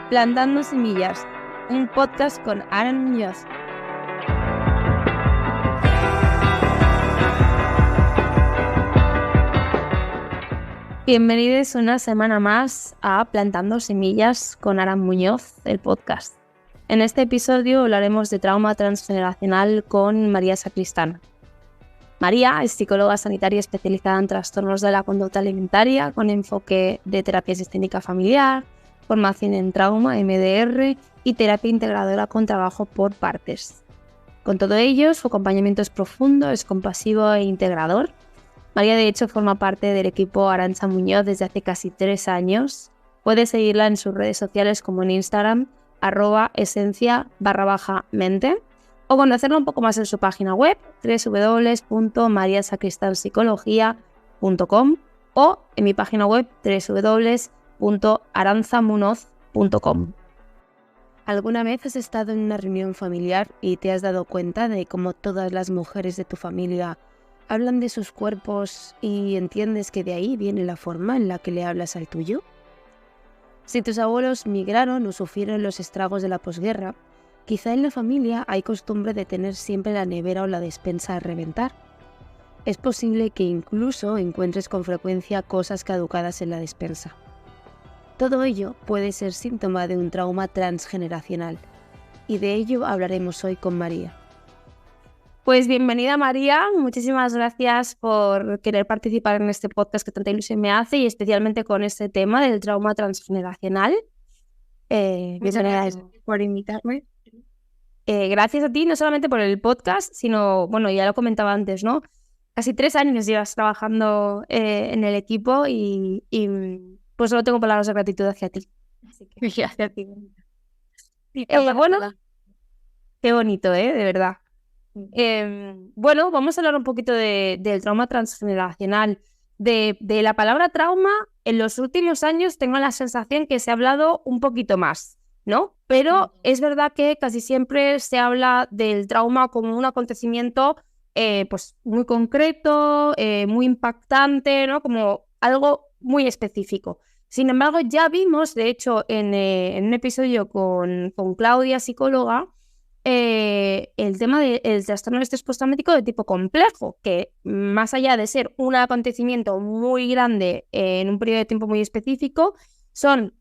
Plantando Semillas, un podcast con Aaron Muñoz. Bienvenidos una semana más a Plantando Semillas con Aaron Muñoz, el podcast. En este episodio hablaremos de trauma transgeneracional con María Sacristán. María es psicóloga sanitaria especializada en trastornos de la conducta alimentaria con enfoque de terapia sistémica familiar, formación en trauma, MDR y terapia integradora con trabajo por partes. Con todo ello, su acompañamiento es profundo, es compasivo e integrador. María, de hecho, forma parte del equipo Arantxa Muñoz desde hace casi 3 años. Puedes seguirla en sus redes sociales como en Instagram, @esencia_mente, o conocerla un poco más en su página web, www.mariasacristanpsicología.com, o en mi página web, www.aranzamunoz.com. ¿Alguna vez has estado en una reunión familiar y te has dado cuenta de cómo todas las mujeres de tu familia hablan de sus cuerpos y entiendes que de ahí viene la forma en la que le hablas al tuyo? Si tus abuelos migraron o sufrieron los estragos de la posguerra, quizá en la familia hay costumbre de tener siempre la nevera o la despensa a reventar. Es posible que incluso encuentres con frecuencia cosas caducadas en la despensa. Todo ello puede ser síntoma de un trauma transgeneracional, y de ello hablaremos hoy con María. Pues bienvenida, María, muchísimas gracias por querer participar en este podcast que tanta ilusión me hace y especialmente con este tema del trauma transgeneracional. Muchas gracias por invitarme. Gracias a ti, no solamente por el podcast, sino, bueno, ya lo comentaba antes, ¿no? Casi 3 años llevas trabajando en el equipo y pues solo tengo palabras de gratitud hacia ti. Así que, Gracias a ti. bueno, qué bonito, de verdad. Bueno, vamos a hablar un poquito del trauma transgeneracional. De la palabra trauma, en los últimos años tengo la sensación que se ha hablado un poquito más, ¿no? Pero es verdad que casi siempre se habla del trauma como un acontecimiento pues muy concreto, muy impactante, ¿no? Como algo muy específico. Sin embargo, ya vimos, de hecho, en un episodio con Claudia, psicóloga, el tema del trastorno de estrés postraumático de tipo complejo, que más allá de ser un acontecimiento muy grande en un periodo de tiempo muy específico, son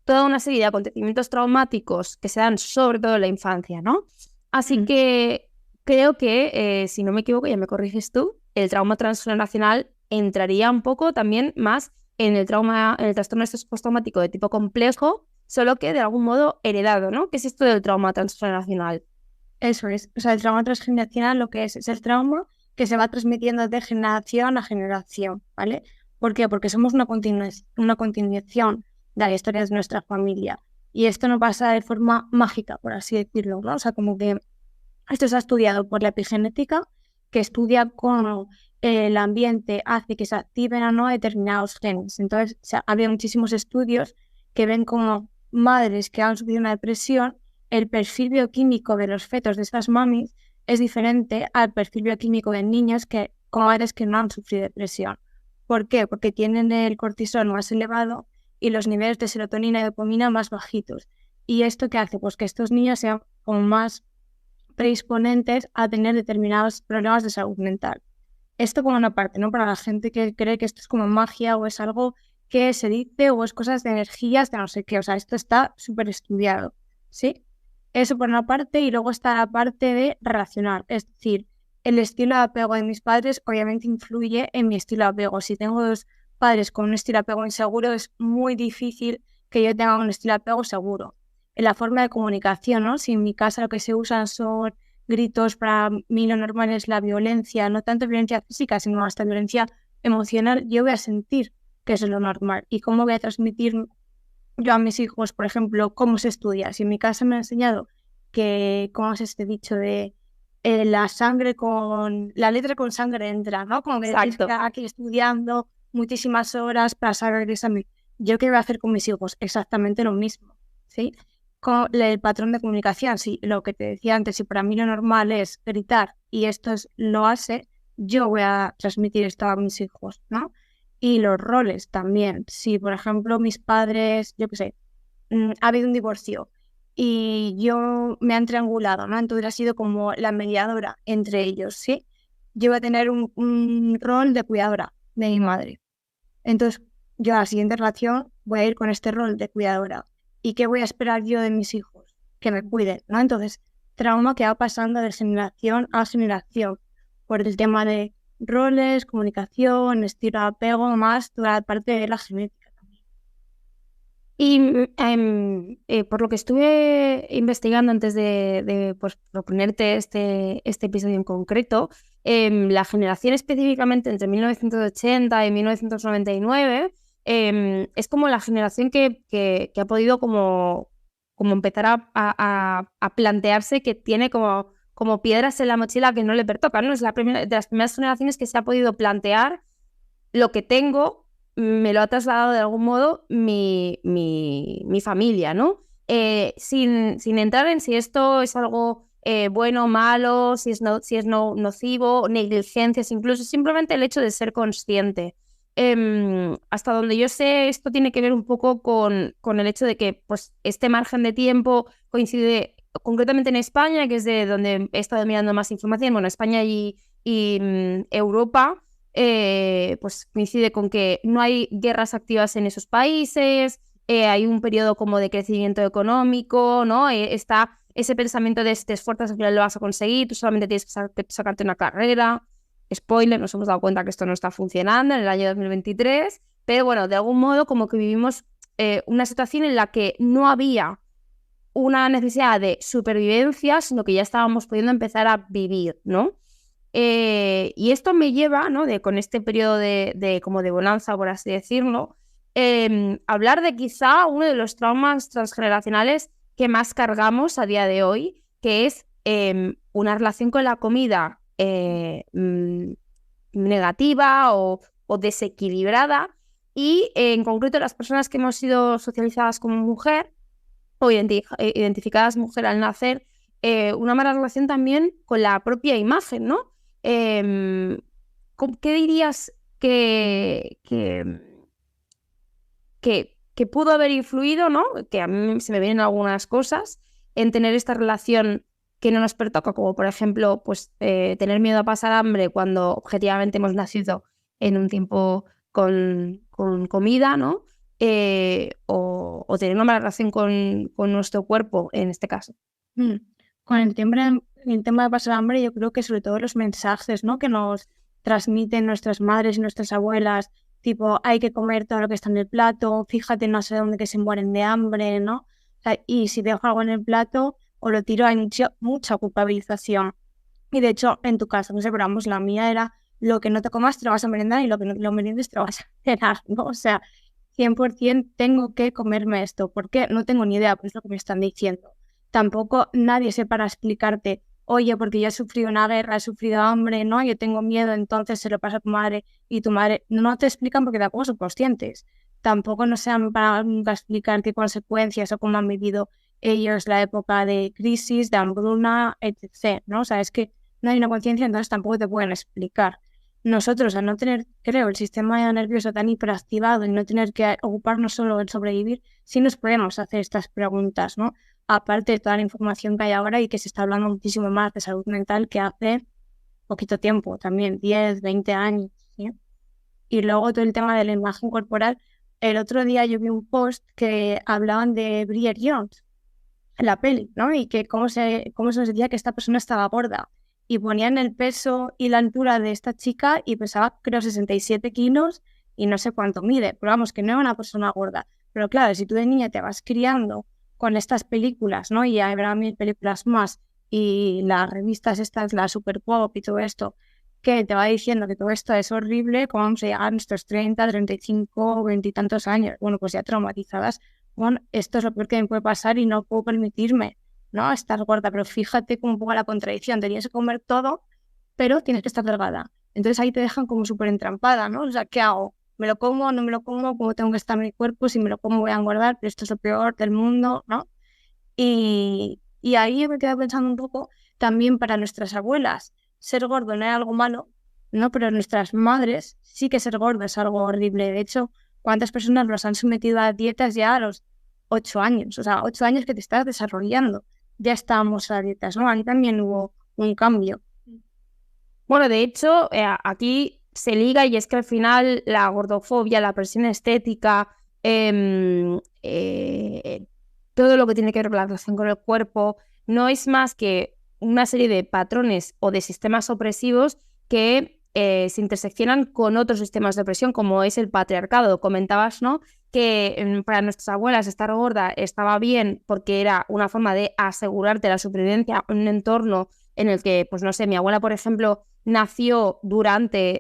toda una serie de acontecimientos traumáticos que se dan sobre todo en la infancia, ¿no? Así que creo que, si no me equivoco, ya me corriges tú, el trauma transgeneracional entraría un poco también más en el trastorno de estrés postraumático de tipo complejo, solo que de algún modo heredado, ¿no? ¿Qué es esto del trauma transgeneracional? Eso es. O sea, el trauma transgeneracional lo que es el trauma que se va transmitiendo de generación a generación, ¿vale? ¿Por qué? Porque somos una continuación de la historia de nuestra familia. Y esto no pasa de forma mágica, por así decirlo, ¿no? O sea, como que esto se ha estudiado por la epigenética, que estudia cómo el ambiente hace que se activen o no determinados genes. Entonces, había muchísimos estudios que ven como madres que han sufrido una depresión, el perfil bioquímico de los fetos de estas mamis es diferente al perfil bioquímico de niños con madres que no han sufrido depresión. ¿Por qué? Porque tienen el cortisol más elevado y los niveles de serotonina y dopamina más bajitos. ¿Y esto qué hace? Pues que estos niños sean como más predisponentes a tener determinados problemas de salud mental. Esto por una parte, ¿no? Para la gente que cree que esto es como magia o es algo que se dice o es cosas de energías de no sé qué. O sea, esto está súper estudiado, ¿sí? Eso por una parte, y luego está la parte de relacionar. Es decir, el estilo de apego de mis padres obviamente influye en mi estilo de apego. Si tengo 2 padres con un estilo de apego inseguro, es muy difícil que yo tenga un estilo de apego seguro. En la forma de comunicación, ¿no? Si en mi casa lo que se usan son gritos, para mí lo normal es la violencia, no tanto violencia física, sino hasta violencia emocional, yo voy a sentir que eso es lo normal. ¿Y cómo voy a transmitir yo a mis hijos, por ejemplo, cómo se estudia? Si en mi casa me han enseñado que, ¿cómo es este dicho de la letra con sangre entra, ¿no? Como que tienes que estar aquí estudiando muchísimas horas para saber el examen. ¿Yo qué voy a hacer con mis hijos? Exactamente lo mismo, ¿sí? Con el patrón de comunicación, si lo que te decía antes, si para mí lo normal es gritar y esto lo hace, yo voy a transmitir esto a mis hijos, ¿no? Y los roles también. Si, por ejemplo, mis padres, yo qué sé, ha habido un divorcio y yo me han triangulado, ¿no? Entonces ha sido como la mediadora entre ellos, ¿sí? Yo voy a tener un rol de cuidadora de mi madre. Entonces, yo a la siguiente relación voy a ir con este rol de cuidadora. ¿Y qué voy a esperar yo de mis hijos? Que me cuiden, ¿no? Entonces, trauma que va pasando de generación a generación por el tema de roles, comunicación, estilo de apego, más toda la parte de la genética también. Y por lo que estuve investigando antes de pues, proponerte este episodio en concreto, la generación específicamente entre 1980 y 1999 es como la generación que ha podido como empezar a plantearse que tiene como piedras en la mochila que no le pertocan, ¿no? Es de las primeras generaciones que se ha podido plantear lo que tengo me lo ha trasladado de algún modo mi familia, ¿no? Sin entrar en si esto es algo bueno o malo, si es nocivo, negligencias, incluso simplemente el hecho de ser consciente. Hasta donde yo sé, esto tiene que ver un poco con el hecho de que pues, este margen de tiempo coincide concretamente en España, que es de donde he estado mirando más información, bueno, España y Europa. Pues coincide con que no hay guerras activas en esos países, hay un periodo como de crecimiento económico, ¿no? Está ese pensamiento de si te esfuerzas al final lo vas a conseguir, tú solamente tienes que sacarte una carrera. Spoiler, nos hemos dado cuenta que esto no está funcionando en el año 2023, pero bueno, de algún modo como que vivimos una situación en la que no había una necesidad de supervivencia, sino que ya estábamos pudiendo empezar a vivir, ¿no? Y esto me lleva, ¿no? Con este periodo de como de bonanza, por así decirlo, hablar de quizá uno de los traumas transgeneracionales que más cargamos a día de hoy, que es una relación con la comida negativa o desequilibrada, y en concreto las personas que hemos sido socializadas como mujer o identificadas mujer al nacer, una mala relación también con la propia imagen, ¿no? ¿Qué dirías que pudo haber influido, ¿no? Que a mí se me vienen algunas cosas en tener esta relación que no nos pertoca, como por ejemplo, pues tener miedo a pasar hambre cuando objetivamente hemos nacido en un tiempo con comida, ¿no? O tener una mala relación con nuestro cuerpo en este caso. Con el tema de pasar hambre, yo creo que sobre todo los mensajes, ¿no? Que nos transmiten nuestras madres y nuestras abuelas, tipo, hay que comer todo lo que está en el plato, fíjate, no sé dónde que se mueren de hambre, ¿no? O sea, y si dejo algo en el plato o lo tiro, hay mucha culpabilización. Y de hecho, en tu caso, no sé, pero vamos, la mía era lo que no te comas te lo vas a merendar y lo que no te lo meriendes te lo vas a cenar, ¿no? O sea, 100% tengo que comerme esto, porque no tengo ni idea, pues es lo que me están diciendo. Tampoco nadie sé para explicarte, oye, porque yo he sufrido una guerra, he sufrido hambre, ¿no? Yo tengo miedo, entonces se lo pasa a tu madre y tu madre no te explican porque tampoco son conscientes. Tampoco no sean para nunca explicar qué consecuencias o cómo han vivido ellos la época de crisis, de hambruna, etc., ¿no? O sea, es que no hay una conciencia, entonces tampoco te pueden explicar. Nosotros, al no tener, creo, el sistema nervioso tan hiperactivado y no tener que ocuparnos solo en sobrevivir, sí nos podemos hacer estas preguntas, ¿no? Aparte de toda la información que hay ahora y que se está hablando muchísimo más de salud mental que hace poquito tiempo, también 10, 20 años, ¿sí? Y luego todo el tema de la imagen corporal. El otro día yo vi un post que hablaban de Bridget Jones en la peli, ¿no? Y que cómo se nos decía que esta persona estaba gorda. Y ponían el peso y la altura de esta chica y pesaba, creo, 67 kilos y no sé cuánto mide. Pero vamos, que no era una persona gorda. Pero claro, si tú de niña te vas criando con estas películas, ¿no? Y habrá 1000 películas más y las revistas estas, la Super Pop y todo esto, que te va diciendo que todo esto es horrible, ¿cómo vamos a llegar a nuestros 30, 35, 20 y tantos años? Bueno, pues ya traumatizadas. Bueno, esto es lo peor que me puede pasar y no puedo permitirme, ¿no? Estar gorda, pero fíjate cómo pongo la contradicción. Tenías que comer todo, pero tienes que estar delgada. Entonces ahí te dejan como súper entrampada, ¿no? O sea, ¿qué hago? ¿Me lo como? ¿No me lo como? ¿Cómo tengo que estar en mi cuerpo? Si me lo como voy a engordar, pero esto es lo peor del mundo, ¿no? Y ahí yo me quedo pensando un poco también para nuestras abuelas. Ser gordo no era algo malo, ¿no? Pero nuestras madres sí que ser gordo es algo horrible. De hecho, ¿cuántas personas los han sometido a dietas ya a los 8 años, o sea, 8 años que te estás desarrollando. Ya estábamos a dietas, ¿no? Ahí también hubo un cambio. Bueno, de hecho, aquí se liga y es que al final la gordofobia, la presión estética, todo lo que tiene que ver con la relación con el cuerpo, no es más que una serie de patrones o de sistemas opresivos que se interseccionan con otros sistemas de opresión, como es el patriarcado. Comentabas, ¿no?, que para nuestras abuelas estar gorda estaba bien porque era una forma de asegurarte la supervivencia en un entorno en el que, pues no sé, mi abuela, por ejemplo, nació durante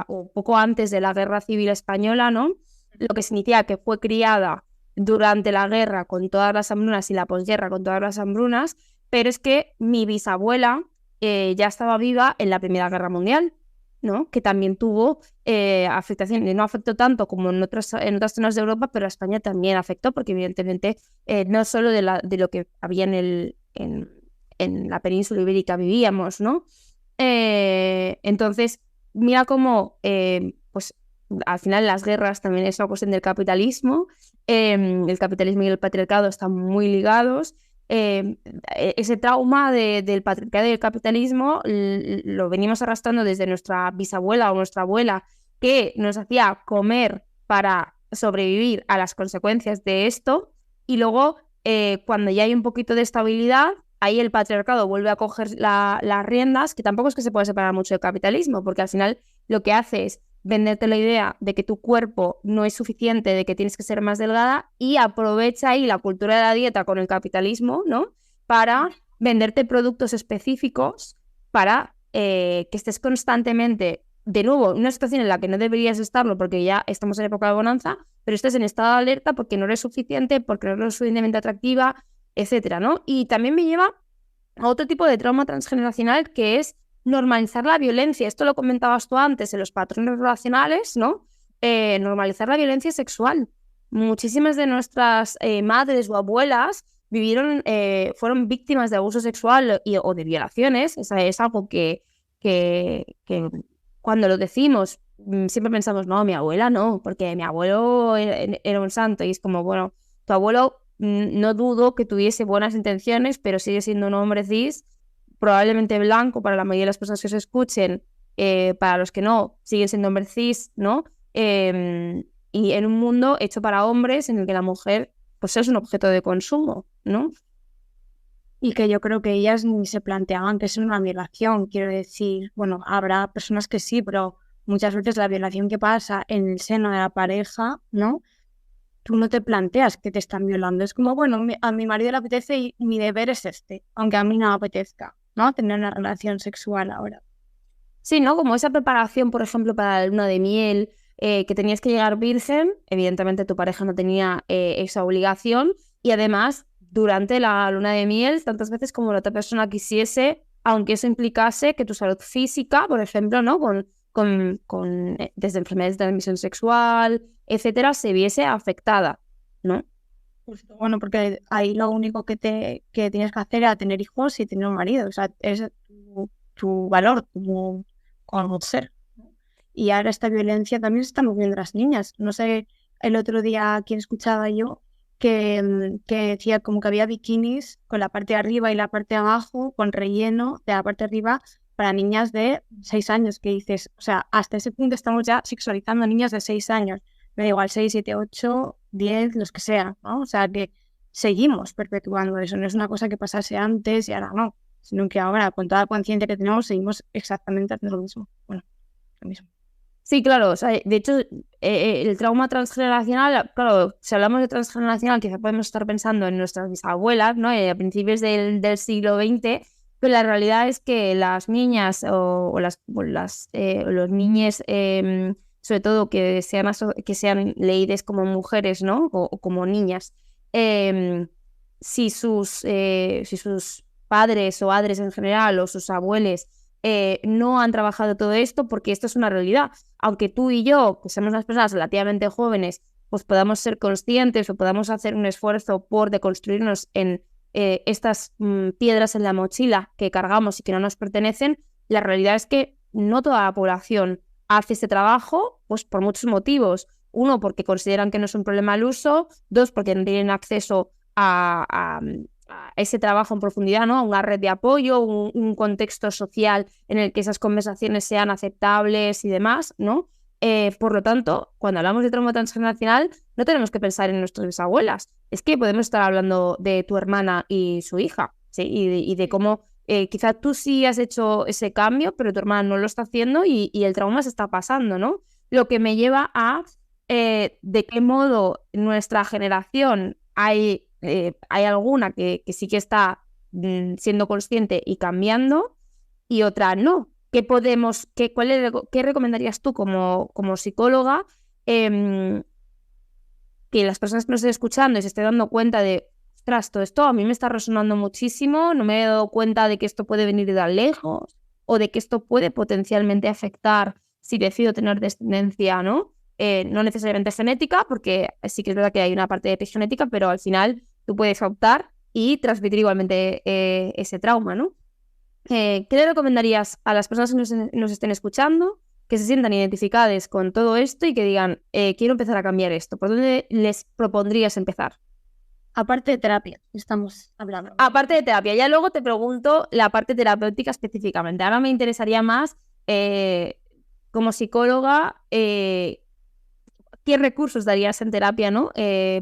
o poco antes de la Guerra Civil Española, ¿no? Lo que significa que fue criada durante la guerra con todas las hambrunas y la posguerra con todas las hambrunas, pero es que mi bisabuela ya estaba viva en la Primera Guerra Mundial, ¿no?, que también tuvo afectación, y no afectó tanto como en otras zonas de Europa, pero a España también afectó, porque evidentemente no solo de lo que había en la península ibérica vivíamos, ¿no? Entonces, mira cómo pues al final las guerras también es una cuestión del capitalismo. El capitalismo y el patriarcado están muy ligados. Ese trauma del patriarcado y del capitalismo lo venimos arrastrando desde nuestra bisabuela o nuestra abuela, que nos hacía comer para sobrevivir a las consecuencias de esto, y luego cuando ya hay un poquito de estabilidad, ahí el patriarcado vuelve a coger las riendas, que tampoco es que se pueda separar mucho del capitalismo, porque al final lo que hace es venderte la idea de que tu cuerpo no es suficiente, de que tienes que ser más delgada, y aprovecha ahí la cultura de la dieta con el capitalismo, ¿no?, para venderte productos específicos para que estés constantemente, de nuevo, en una situación en la que no deberías estarlo porque ya estamos en época de bonanza, pero estés en estado de alerta porque no eres suficiente, porque no eres suficientemente atractiva, etcétera, ¿no? Y también me lleva a otro tipo de trauma transgeneracional, que es normalizar la violencia. Esto lo comentabas tú antes en los patrones relacionales, ¿no? Normalizar la violencia sexual. Muchísimas de nuestras madres o abuelas fueron víctimas de abuso sexual o de violaciones. Es algo que cuando lo decimos siempre pensamos, no, mi abuela no, porque mi abuelo era un santo, y es como, bueno, tu abuelo no dudo que tuviese buenas intenciones, pero sigue siendo un hombre cis, probablemente blanco para la mayoría de las personas que se escuchen, para los que no, siguen siendo hombres cis, ¿no? Y en un mundo hecho para hombres en el que la mujer pues es un objeto de consumo, ¿no? Y que yo creo que ellas ni se planteaban que es una violación, quiero decir, bueno, habrá personas que sí, pero muchas veces la violación que pasa en el seno de la pareja, ¿no?, tú no te planteas que te están violando. Es como, bueno, a mi marido le apetece y mi deber es este, aunque a mí no me apetezca, ¿no?, tener una relación sexual ahora. Sí, ¿no? Como esa preparación, por ejemplo, para la luna de miel, que tenías que llegar virgen, evidentemente tu pareja no tenía esa obligación, y además, durante la luna de miel, tantas veces como la otra persona quisiese, aunque eso implicase que tu salud física, por ejemplo, ¿no?, desde enfermedades de transmisión sexual, etcétera, se viese afectada, ¿no? Justo. Bueno, porque ahí lo único que tienes que hacer era tener hijos y tener un marido, o sea, es tu valor como ser. Y ahora esta violencia también se está moviendo las niñas. No sé, el otro día quien escuchaba yo que decía como que había bikinis con la parte de arriba y la parte de abajo, con relleno de la parte de arriba para niñas de 6 años, que dices, o sea, hasta ese punto estamos ya sexualizando a niñas de 6 años. Me da igual 6, 7, 8, 10, los que sean, ¿no? O sea, que seguimos perpetuando eso. No es una cosa que pasase antes y ahora no, sino que ahora, con toda la conciencia que tenemos, seguimos exactamente haciendo lo mismo. Bueno, lo mismo. Sí, claro, o sea, de hecho, el trauma transgeneracional, claro, si hablamos de transgeneracional, quizá podemos estar pensando en nuestras bisabuelas, ¿no?, a principios del siglo XX, pero la realidad es que las niñas o los niños, sobre todo que sean leídas como mujeres, ¿no?, o como niñas, si sus padres o padres en general o sus abuelos no han trabajado todo esto, porque esto es una realidad. Aunque tú y yo, que somos unas personas relativamente jóvenes, pues podamos ser conscientes o podamos hacer un esfuerzo por deconstruirnos en estas piedras en la mochila que cargamos y que no nos pertenecen, la realidad es que no toda la población hace este trabajo, pues por muchos motivos. uno, porque consideran que no es un problema al uso, dos, porque no tienen acceso a ese trabajo en profundidad, ¿no? A una red de apoyo, un contexto social en el que esas conversaciones sean aceptables y demás, ¿no? Por lo tanto, cuando hablamos de trauma transgeneracional, no tenemos que pensar en nuestras bisabuelas. Es que podemos estar hablando de tu hermana y su hija, ¿sí? Y de cómo quizás tú sí has hecho ese cambio, pero tu hermana no lo está haciendo y el trauma se está pasando, ¿no? Lo que me lleva a de qué modo nuestra generación hay alguna que sí que está siendo consciente y cambiando y otra no. ¿Qué recomendarías tú como psicóloga que las personas que nos estén escuchando y se estén dando cuenta de, ostras, todo esto a mí me está resonando muchísimo, no me he dado cuenta de que esto puede venir de tan lejos o de que esto puede potencialmente afectar si decido tener descendencia, ¿no? No necesariamente es genética, porque sí que es verdad que hay una parte de epigenética, pero al final tú puedes optar y transmitir igualmente ese trauma, ¿no? ¿Qué le recomendarías a las personas que nos estén escuchando, que se sientan identificadas con todo esto y que digan, quiero empezar a cambiar esto? ¿Por dónde les propondrías empezar? Aparte de terapia, estamos hablando. Aparte de terapia, ya luego te pregunto la parte terapéutica específicamente. Ahora me interesaría más, como psicóloga, ¿qué recursos darías en terapia, ¿no?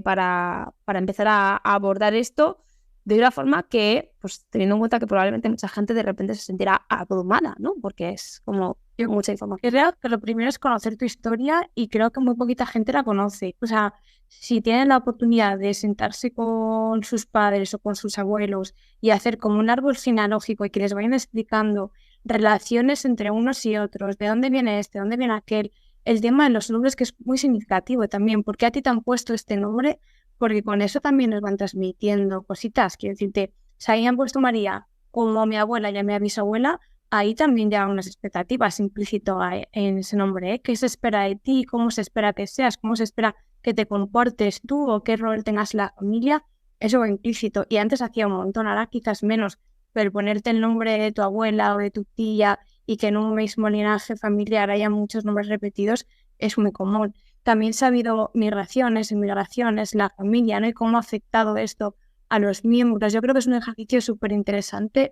Para empezar a abordar esto de una forma que, pues teniendo en cuenta que probablemente mucha gente de repente se sentirá abrumada, ¿no? Porque es como mucha información. Creo que lo primero es conocer tu historia y creo que muy poquita gente la conoce. O sea, si tienen la oportunidad de sentarse con sus padres o con sus abuelos y hacer como un árbol genealógico y que les vayan explicando relaciones entre unos y otros, de dónde viene este, de dónde viene aquel, el tema de los nombres que es muy significativo también, porque a ti te han puesto este nombre, porque con eso también nos van transmitiendo cositas. Quiero decirte, si ahí han puesto María como a mi abuela y a mi bisabuela, ahí también ya unas expectativas implícito en ese nombre, ¿eh? ¿Qué se espera de ti? ¿Cómo se espera que seas? ¿Cómo se espera que te comportes tú o qué rol tengas en la familia? Eso va implícito. Y antes hacía un montón, ahora quizás menos, pero ponerte el nombre de tu abuela o de tu tía y que en un mismo linaje familiar haya muchos nombres repetidos es muy común. También se ha habido migraciones, inmigraciones, la familia, ¿no? Y cómo ha afectado esto a los miembros. Yo creo que es un ejercicio súper interesante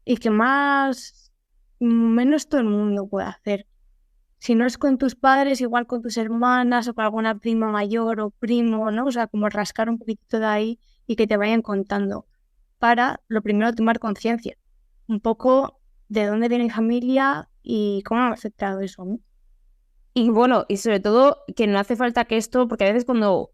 y que menos todo el mundo puede hacer. Si no es con tus padres, igual con tus hermanas o con alguna prima mayor o primo, ¿no? O sea, como rascar un poquito de ahí y que te vayan contando. Para, lo primero, tomar conciencia. Un poco de dónde viene mi familia y cómo me ha afectado eso, ¿no? Y bueno, y sobre todo que no hace falta que esto, porque a veces cuando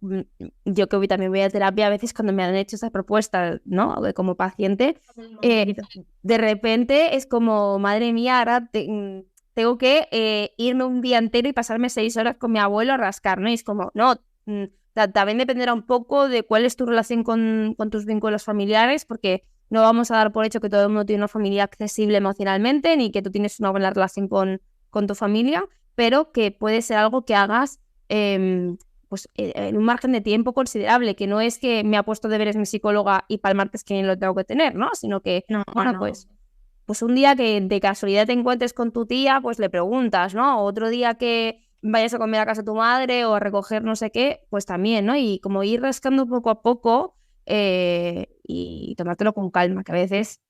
yo que también voy a terapia, a veces cuando me han hecho esa propuesta, ¿no? Como paciente, de repente es como, madre mía, ahora tengo que irme un día entero y pasarme 6 horas con mi abuelo a rascar, ¿no? Y es como, no, también dependerá un poco de cuál es tu relación con tus vínculos familiares, porque no vamos a dar por hecho que todo el mundo tiene una familia accesible emocionalmente, ni que tú tienes una buena relación con tu familia, pero que puede ser algo que hagas pues, en un margen de tiempo considerable, que no es que me ha puesto deberes mi psicóloga y para el martes que lo tengo que tener, ¿no? Sino que, pues un día que de casualidad te encuentres con tu tía, pues le preguntas, ¿no? Otro día que vayas a comer a casa de tu madre o a recoger no sé qué, pues también, ¿no? Y como ir rascando poco a poco y tomártelo con calma, que a veces...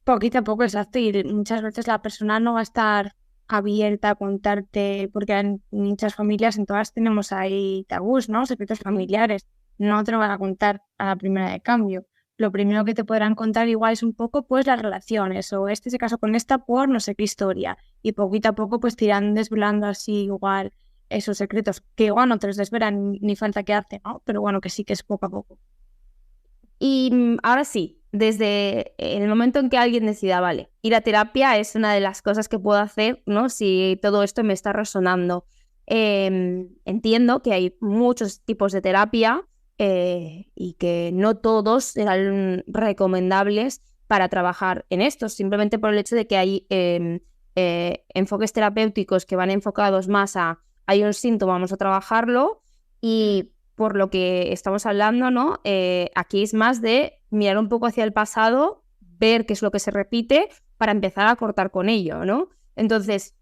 Poquito a poco, exacto, y muchas veces la persona no va a estar abierta a contarte, porque en muchas familias, en todas tenemos ahí tabús, ¿no? Secretos familiares. No te lo van a contar a la primera de cambio. Lo primero que te podrán contar igual es un poco pues las relaciones, o este se casó con esta por no sé qué historia. Y poquito a poco pues te irán desvelando así igual esos secretos, que igual no te los desvelan ni falta que hace, ¿no? Pero bueno, que sí que es poco a poco. Y ahora sí, desde el momento en que alguien decida, vale, ir a terapia es una de las cosas que puedo hacer, ¿no? Si todo esto me está resonando. Entiendo que hay muchos tipos de terapia y que no todos serán recomendables para trabajar en esto, simplemente por el hecho de que hay enfoques terapéuticos que van enfocados más a hay un síntoma, vamos a trabajarlo, y por lo que estamos hablando, ¿no? Aquí es más de mirar un poco hacia el pasado, ver qué es lo que se repite para empezar a cortar con ello, ¿no? Entonces,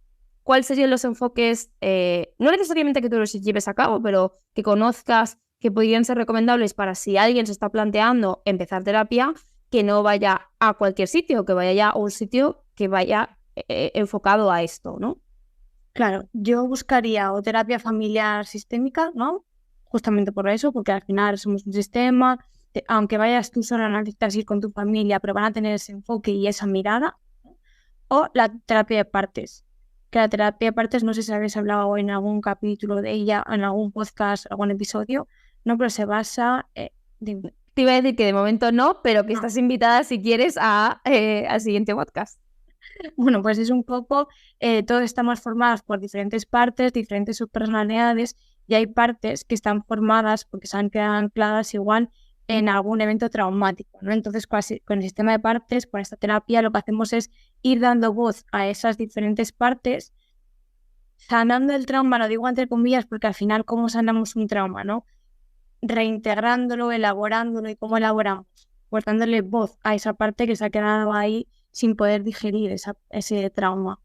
cuáles serían los enfoques, no necesariamente que tú los lleves a cabo, pero que conozcas que podrían ser recomendables para si alguien se está planteando empezar terapia, que no vaya a cualquier sitio, que vaya ya a un sitio que vaya enfocado a esto, ¿no? Claro, yo buscaría o terapia familiar sistémica, ¿no? Justamente por eso, porque al final somos un sistema, aunque vayas tú sola, no necesitas ir con tu familia, pero van a tener ese enfoque y esa mirada. O la terapia de partes, que la terapia de partes, no sé si habéis hablado en algún capítulo de ella, en algún podcast, algún episodio, no, pero se basa... Te iba a decir que de momento no, pero que estás invitada si quieres al siguiente podcast. Bueno, pues es un poco, todos estamos formados por diferentes partes, diferentes subpersonalidades, y hay partes que están formadas porque se han quedado ancladas igual en algún evento traumático, ¿no? Entonces, con el sistema de partes, con esta terapia, lo que hacemos es ir dando voz a esas diferentes partes, sanando el trauma, lo digo entre comillas, porque al final, ¿cómo sanamos un trauma, no? Reintegrándolo, elaborándolo, ¿y cómo elaboramos? Pues dándole voz a esa parte que se ha quedado ahí sin poder digerir ese trauma.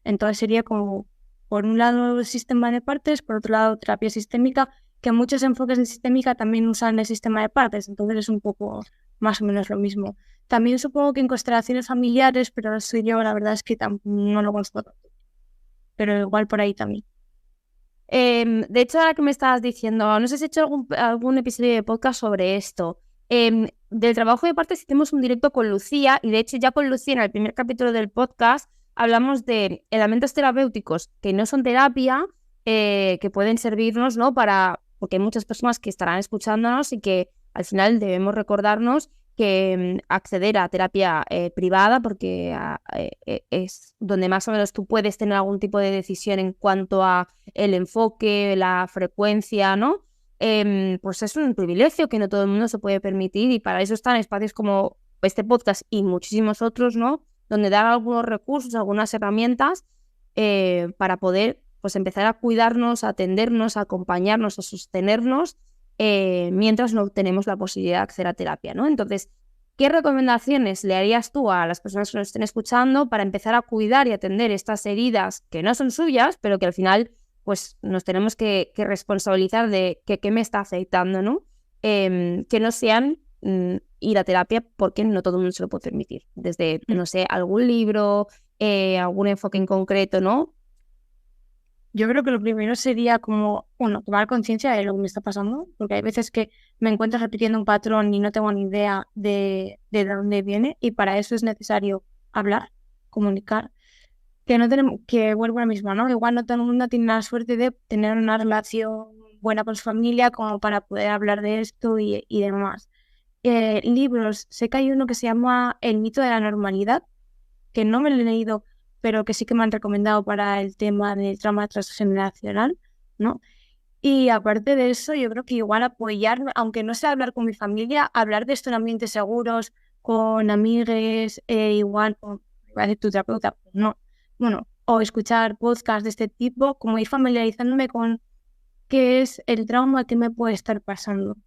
Entonces sería como, por un lado, el sistema de partes, por otro lado, terapia sistémica, que muchos enfoques de sistémica también usan el sistema de partes, entonces es un poco más o menos lo mismo. También supongo que en constelaciones familiares, pero eso yo la verdad es que no lo conozco tanto. Pero igual por ahí también. De hecho, ahora que me estabas diciendo, no sé si has hecho algún episodio de podcast sobre esto. Del trabajo de partes hicimos un directo con Lucía, y de hecho ya con Lucía en el primer capítulo del podcast hablamos de elementos terapéuticos que no son terapia, que pueden servirnos, ¿no? Porque hay muchas personas que estarán escuchándonos y que al final debemos recordarnos que acceder a terapia privada, porque es donde más o menos tú puedes tener algún tipo de decisión en cuanto a el enfoque, la frecuencia, ¿no? Pues es un privilegio que no todo el mundo se puede permitir, y para eso están espacios como este podcast y muchísimos otros, ¿no? Donde dar algunos recursos, algunas herramientas para poder pues empezar a cuidarnos, a atendernos, a acompañarnos, a sostenernos mientras no tenemos la posibilidad de acceder a terapia, ¿no? Entonces, ¿qué recomendaciones le harías tú a las personas que nos estén escuchando para empezar a cuidar y atender estas heridas que no son suyas, pero que al final pues nos tenemos que responsabilizar de qué me está afectando, ¿no? Que no sean ir a terapia, porque no todo el mundo se lo puede permitir. Desde, no sé, algún libro, algún enfoque en concreto, ¿no? Yo creo que lo primero sería como, tomar conciencia de lo que me está pasando, porque hay veces que me encuentro repitiendo un patrón y no tengo ni idea de dónde viene, y para eso es necesario hablar, comunicar, que no tenemos, que vuelvo a lo mismo, ¿no? Igual no todo el mundo tiene la suerte de tener una relación buena con su familia como para poder hablar de esto y demás. Libros, sé que hay uno que se llama El mito de la normalidad, que no me lo he leído, pero que sí que me han recomendado para el tema del trauma transgeneracional, ¿no? Y aparte de eso, yo creo que igual apoyarme, aunque no sea hablar con mi familia, hablar de esto en ambientes seguros, con amigues, igual con tu terapeuta, no. Bueno, o escuchar podcasts de este tipo, como ir familiarizándome con qué es el trauma que me puede estar pasando.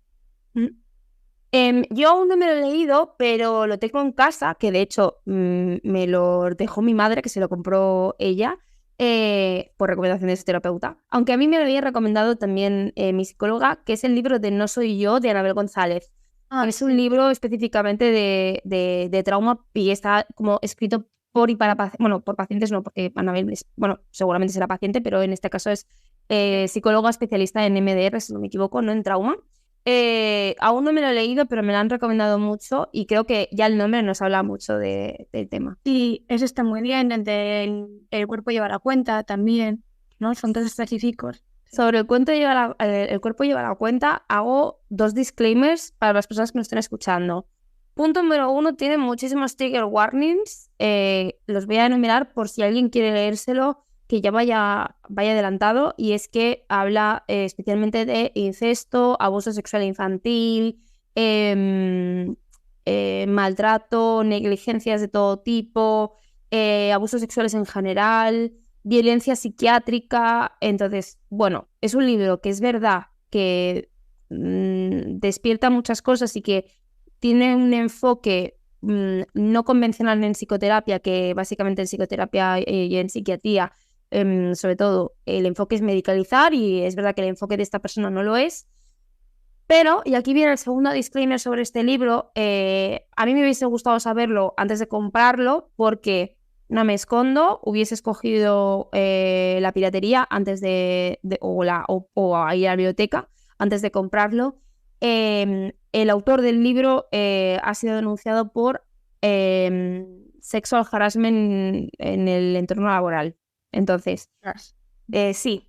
Yo aún no me lo he leído, pero lo tengo en casa, que de hecho me lo dejó mi madre, que se lo compró ella, por recomendación de su terapeuta. Aunque a mí me lo había recomendado también mi psicóloga, que es el libro de No soy yo, de Anabel González. Es un libro específicamente de trauma, y está como escrito por y para pacientes. Bueno, por pacientes no, porque Anabel seguramente será paciente, pero en este caso es psicóloga especialista en MDR, si no me equivoco, no en trauma. Aún no me lo he leído, pero me lo han recomendado mucho, y creo que ya el nombre nos habla mucho del tema. Sí, eso está muy bien, el cuerpo lleva la cuenta también, ¿no? Son todos específicos. Sobre el cuerpo lleva la cuenta, hago 2 disclaimers para las personas que nos estén escuchando. Punto número 1, tiene muchísimos trigger warnings. Los voy a enumerar por si alguien quiere leérselo, que ya vaya adelantado, y es que habla especialmente de incesto, abuso sexual infantil, maltrato, negligencias de todo tipo, abusos sexuales en general, violencia psiquiátrica. Entonces, bueno, es un libro que es verdad que despierta muchas cosas y que tiene un enfoque no convencional en psicoterapia, que básicamente en psicoterapia y en psiquiatría sobre todo el enfoque es medicalizar y es verdad que el enfoque de esta persona no lo es. Pero, y aquí viene el segundo disclaimer sobre este libro, a mí me hubiese gustado saberlo antes de comprarlo porque, no me escondo, hubiese escogido la piratería antes o a ir a la biblioteca antes de comprarlo. El autor del libro ha sido denunciado por sexual harassment en el entorno laboral. Entonces, sí,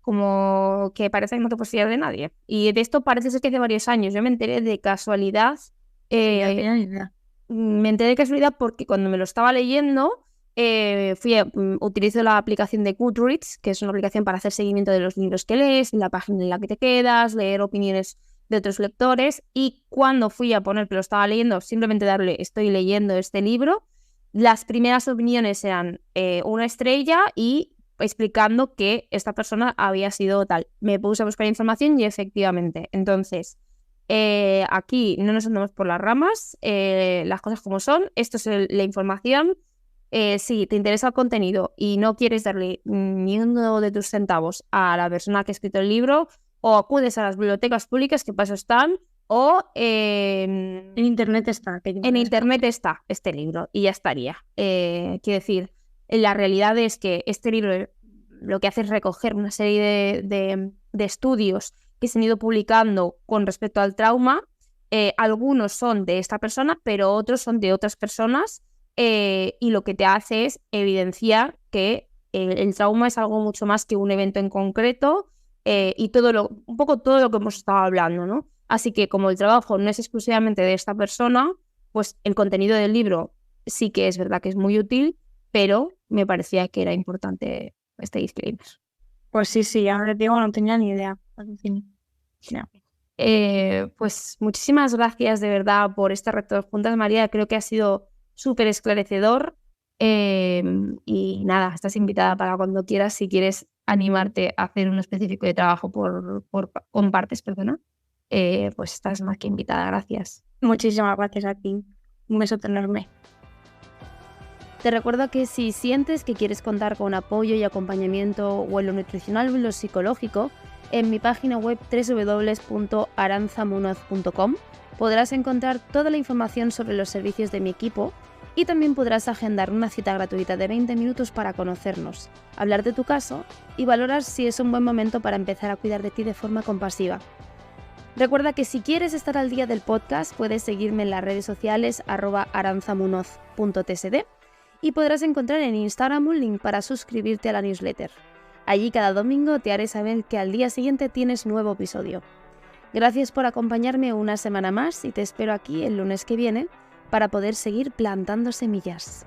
como que parece que no te puedes fiar de nadie. Y de esto parece ser que hace varios años. Yo me enteré de casualidad. Me enteré de casualidad porque cuando me lo estaba leyendo, utilizo la aplicación de Goodreads, que es una aplicación para hacer seguimiento de los libros que lees, la página en la que te quedas, leer opiniones de otros lectores. Y cuando fui a poner que lo estaba leyendo, simplemente darle estoy leyendo este libro, las primeras opiniones eran 1 estrella y explicando que esta persona había sido tal. Me puse a buscar información y efectivamente. Entonces, aquí no nos andamos por las ramas, las cosas como son. Esto es la información. Si te interesa el contenido y no quieres darle ni uno de tus centavos a la persona que ha escrito el libro, o acudes a las bibliotecas públicas, que para eso están, o en internet está. En internet está este libro y ya estaría. Quiero decir, la realidad es que este libro lo que hace es recoger una serie de estudios que se han ido publicando con respecto al trauma. Algunos son de esta persona, pero otros son de otras personas, y lo que te hace es evidenciar que el trauma es algo mucho más que un evento en concreto, y un poco todo lo que hemos estado hablando, ¿no? Así que como el trabajo no es exclusivamente de esta persona, pues el contenido del libro sí que es verdad que es muy útil, pero me parecía que era importante este disclaimer. Pues sí, ahora te digo, no tenía ni idea. Pues muchísimas gracias de verdad por este reto juntas, María. Creo que ha sido súper esclarecedor. Y nada, estás invitada para cuando quieras, si quieres animarte a hacer un específico de trabajo con partes, perdona. Pues estás más que invitada, gracias. Muchísimas gracias a ti. Un beso enorme. Te recuerdo que si sientes que quieres contar con apoyo y acompañamiento o en lo nutricional o en lo psicológico, en mi página web www.aranzamunoz.com podrás encontrar toda la información sobre los servicios de mi equipo y también podrás agendar una cita gratuita de 20 minutos para conocernos, hablar de tu caso y valorar si es un buen momento para empezar a cuidar de ti de forma compasiva. Recuerda que si quieres estar al día del podcast, puedes seguirme en las redes sociales @aranzamunoz.tsd y podrás encontrar en Instagram un link para suscribirte a la newsletter. Allí cada domingo te haré saber que al día siguiente tienes nuevo episodio. Gracias por acompañarme una semana más y te espero aquí el lunes que viene para poder seguir plantando semillas.